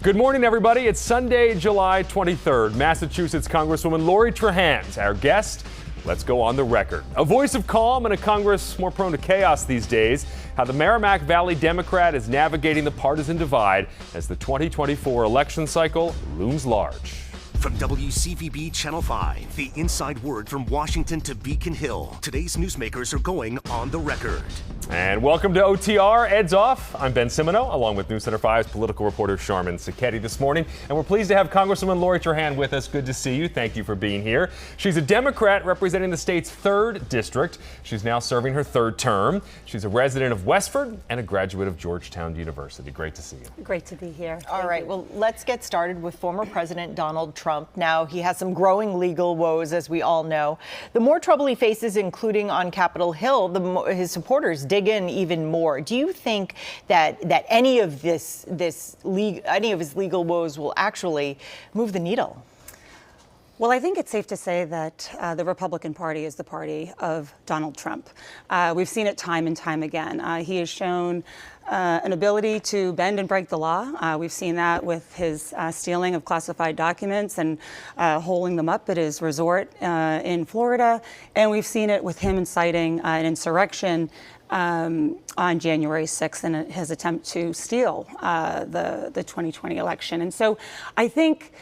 Good morning, everybody. It's Sunday, July 23rd. Massachusetts Congresswoman Lori Trahan's our guest. Let's go on the record. A voice of calm in a Congress more prone to chaos these days. How the Merrimack Valley Democrat is navigating the partisan divide as the 2024 election cycle looms large. From WCVB Channel 5, the inside word from Washington to Beacon Hill. Today's newsmakers are going on the record. And welcome to OTR Ed's Off. I'm Ben Simoneau, along with News Center 5's political reporter Sharmin Sacchetti this morning. And we're pleased to have Congresswoman Lori Trahan with us. Good to see you. Thank you for being here. She's a Democrat representing the state's 3rd district. She's now serving her 3rd term. She's a resident of Westford and a graduate of Georgetown University. Great to see you. Great to be here. All right, well, let's get started with former President Donald Trump. Now, he has some growing legal woes, as we all know. The more trouble he faces, including on Capitol Hill, the more his supporters dig in even more. Do you think that any of his legal woes will actually move the needle? Well, I think it's safe to say that the Republican Party is the party of Donald Trump. We've seen it time and time again. He has shown an ability to bend and break the law. We've seen that with his stealing of classified documents and holding them up at his resort in Florida. And we've seen it with him inciting an insurrection on January 6th in his attempt to steal the 2020 election. And so I think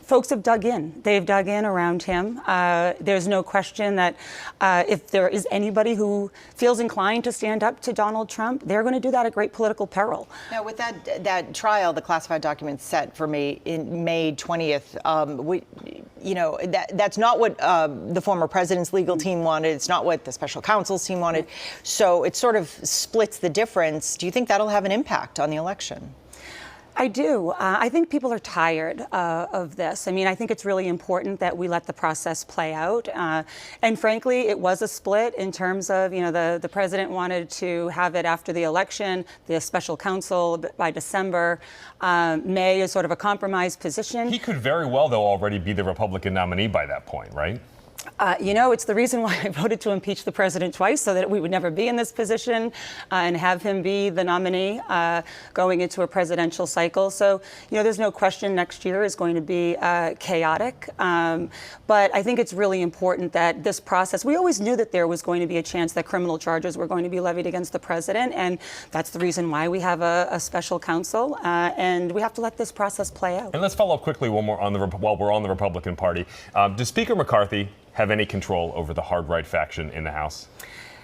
folks have dug in. They've dug in around him. There's no question that if there is anybody who feels inclined to stand up to Donald Trump, they're going to do that at great political peril. Now, with that trial, the classified documents set for May 20th, that's not what the former president's legal team wanted. It's not what the special counsel's team wanted. So it sort of splits the difference. Do you think that'll have an impact on the election? I do. I think people are tired of this. I mean, I think it's really important that we let the process play out. And frankly, it was a split in terms of, the president wanted to have it after the election, the special counsel by December. May is sort of a compromise position. He could very well, though, already be the Republican nominee by that point, right? It's the reason why I voted to impeach the president twice, so that we would never be in this position and have him be the nominee going into a presidential cycle. So, there's no question next year is going to be chaotic. But I think it's really important that this process, we always knew that there was going to be a chance that criminal charges were going to be levied against the president. And that's the reason why we have a special counsel. And we have to let this process play out. And let's follow up quickly while we're on the Republican Party. Does Speaker McCarthy have any control over the hard right faction in the House?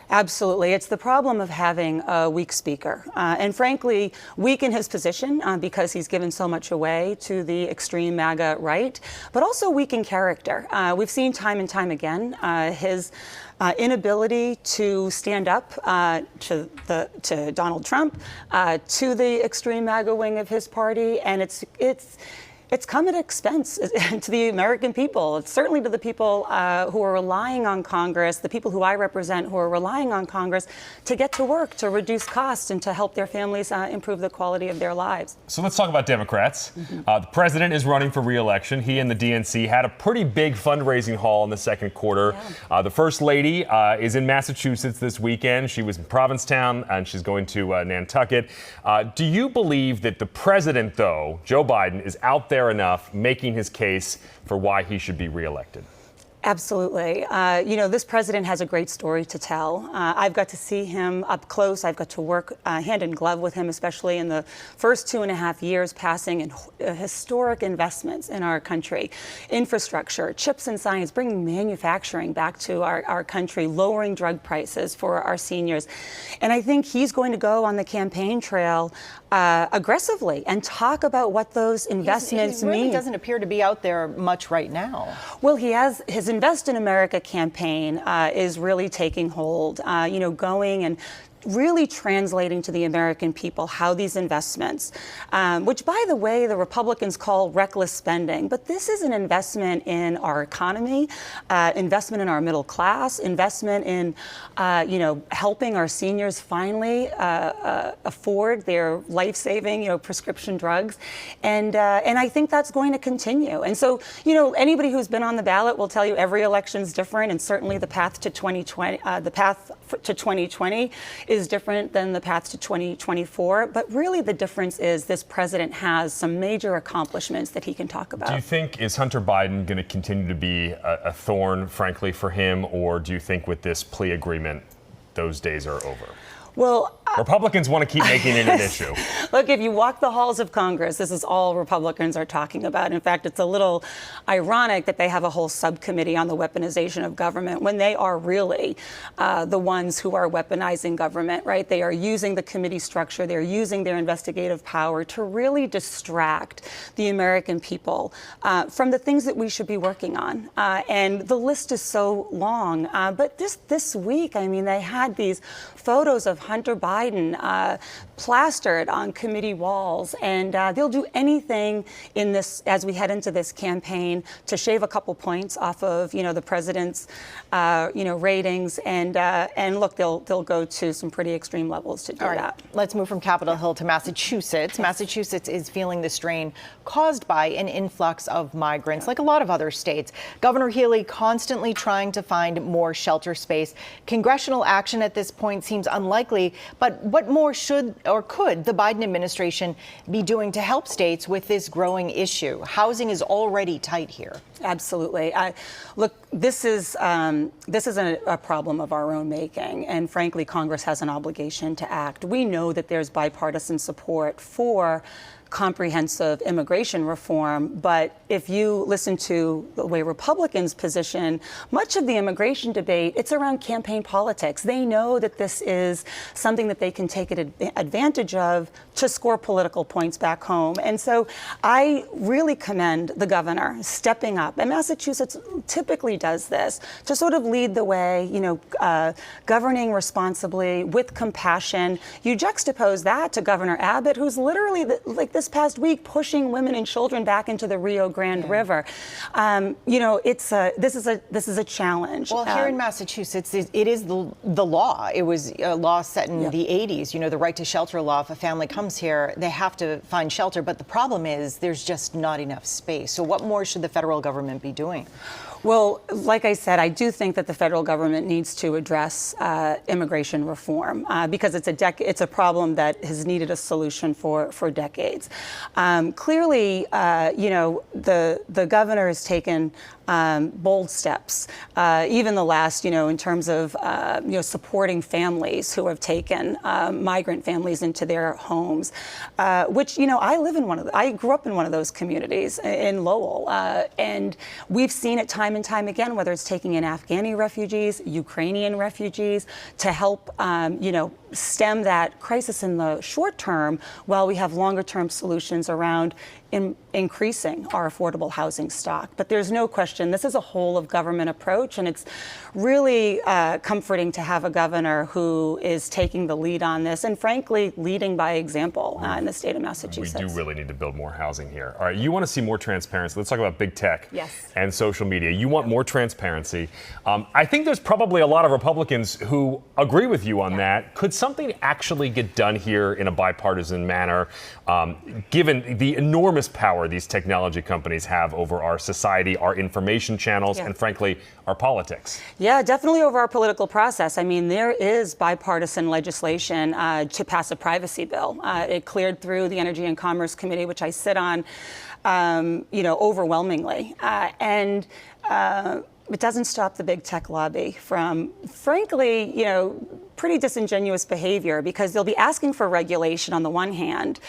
Absolutely. It's the problem of having a weak speaker. And frankly, weak in his position because he's given so much away to the extreme MAGA right, but also weak in character. We've seen time and time again his inability to stand up to Donald Trump, to the extreme MAGA wing of his party, and it's come at expense to the American people, certainly to the people who are relying on Congress, the people who I represent who are relying on Congress to get to work, to reduce costs, and to help their families improve the quality of their lives. So let's talk about Democrats. The president is running for re-election. He and the DNC had a pretty big fundraising haul in the second quarter. Yeah. The First Lady is in Massachusetts this weekend. She was in Provincetown, and she's going to Nantucket. Do you believe that the president, though, Joe Biden, is out there enough making his case for why he should be reelected? Absolutely. This president has a great story to tell. I've got to see him up close. I've got to work hand in glove with him, especially in the first 2.5 years, passing in historic investments in our country. Infrastructure, chips and science, bringing manufacturing back to our country, lowering drug prices for our seniors. And I think he's going to go on the campaign trail aggressively and talk about what those investments mean. He really doesn't appear to be out there much right now. Well, he has his Invest in America campaign is really taking hold, going and really translating to the American people how these investments, which, by the way, the Republicans call reckless spending, but this is an investment in our economy, investment in our middle class, investment in, helping our seniors finally afford their life-saving, prescription drugs, and I think that's going to continue. And so, anybody who's been on the ballot will tell you every election's different, and certainly the path to 2020, is different than the path to 2024. But really the difference is this president has some major accomplishments that he can talk about. Do you think, is Hunter Biden going to continue to be a thorn, frankly, for him? Or do you think with this plea agreement, those days are over? Well, Republicans want to keep making it an issue. Look, if you walk the halls of Congress, this is all Republicans are talking about. In fact, it's a little ironic that they have a whole subcommittee on the weaponization of government when they are really the ones who are weaponizing government, right? They are using the committee structure. They're using their investigative power to really distract the American people from the things that we should be working on. And the list is so long. But this week, I mean, they had these photos of Hunter Biden plastered on committee walls, and they'll do anything in this as we head into this campaign to shave a couple points off of the president's ratings, and look, they'll go to some pretty extreme levels to do that. Let's move from Capitol Hill to Massachusetts. Massachusetts is feeling the strain caused by an influx of migrants, like a lot of other states. Governor Healey constantly trying to find more shelter space. Congressional action at this point seems unlikely, but what more should or could the Biden administration be doing to help states with this growing issue? Housing is already tight here. Absolutely. Look, this is a problem of our own making, and frankly, Congress has an obligation to act. We know that there's bipartisan support for comprehensive immigration reform, but if you listen to the way Republicans position much of the immigration debate, it's around campaign politics. They know that this is something that they can take advantage of to score political points back home. And so I really commend the governor stepping up, and Massachusetts typically does this, to sort of lead the way, governing responsibly with compassion. You juxtapose that to Governor Abbott, who's literally this past week pushing women and children back into the Rio Grande River. This is a challenge. Well, here in Massachusetts, it is the law. It was a law set in the 80s. The right to shelter law. If a family comes here, they have to find shelter. But the problem is there's just not enough space. So what more should the federal government be doing? Well, like I said, I do think that the federal government needs to address immigration reform because it's a problem that has needed a solution for decades. Clearly, the governor has taken bold steps, even the last, in terms of supporting families who have taken migrant families into their homes, which I grew up in one of those communities in Lowell, and we've seen it time and time again, whether it's taking in Afghani refugees, Ukrainian refugees, to help stem that crisis in the short term, while we have longer term solutions around increasing our affordable housing stock. But there's no question this is a whole of government approach, and it's really comforting to have a governor who is taking the lead on this and frankly leading by example in the state of Massachusetts. We do really need to build more housing here. All right, you want to see more transparency. Let's talk about big tech and social media. You want more transparency. I think there's probably a lot of Republicans who agree with you on that. Could something actually get done here in a bipartisan manner, given the enormous power these technology companies have over our society, our information channels, and frankly, our politics? Yeah, definitely over our political process. I mean, there is bipartisan legislation to pass a privacy bill. It cleared through the Energy and Commerce Committee, which I sit on, overwhelmingly. It doesn't stop the big tech lobby from, frankly, pretty disingenuous behavior, because they'll be asking for regulation on the one hand,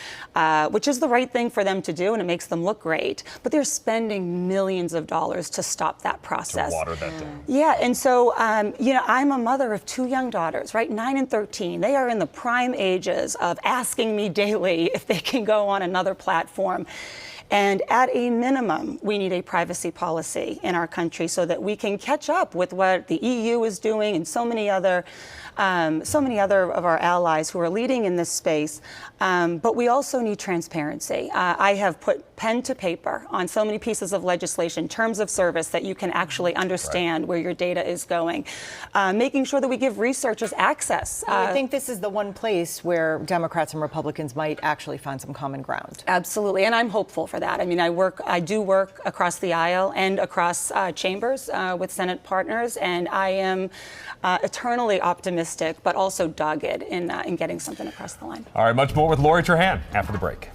which is the right thing for them to do, and it makes them look great. But they're spending millions of dollars to stop that process. To water that down. Yeah, and so, I'm a mother of two young daughters, right, 9 and 13. They are in the prime ages of asking me daily if they can go on another platform. And at a minimum, we need a privacy policy in our country so that we can catch up with what the EU is doing and so many other of our allies who are leading in this space. But we also need transparency. I have put pen to paper on so many pieces of legislation, terms of service, that you can actually understand where your data is going. Making sure that we give researchers access. I think this is the one place where Democrats and Republicans might actually find some common ground. Absolutely, and I'm hopeful for that. I mean, I do work across the aisle and across chambers with Senate partners, and I am eternally optimistic optimistic, but also dogged in getting something across the line. All right, much more with Lori Trahan after the break.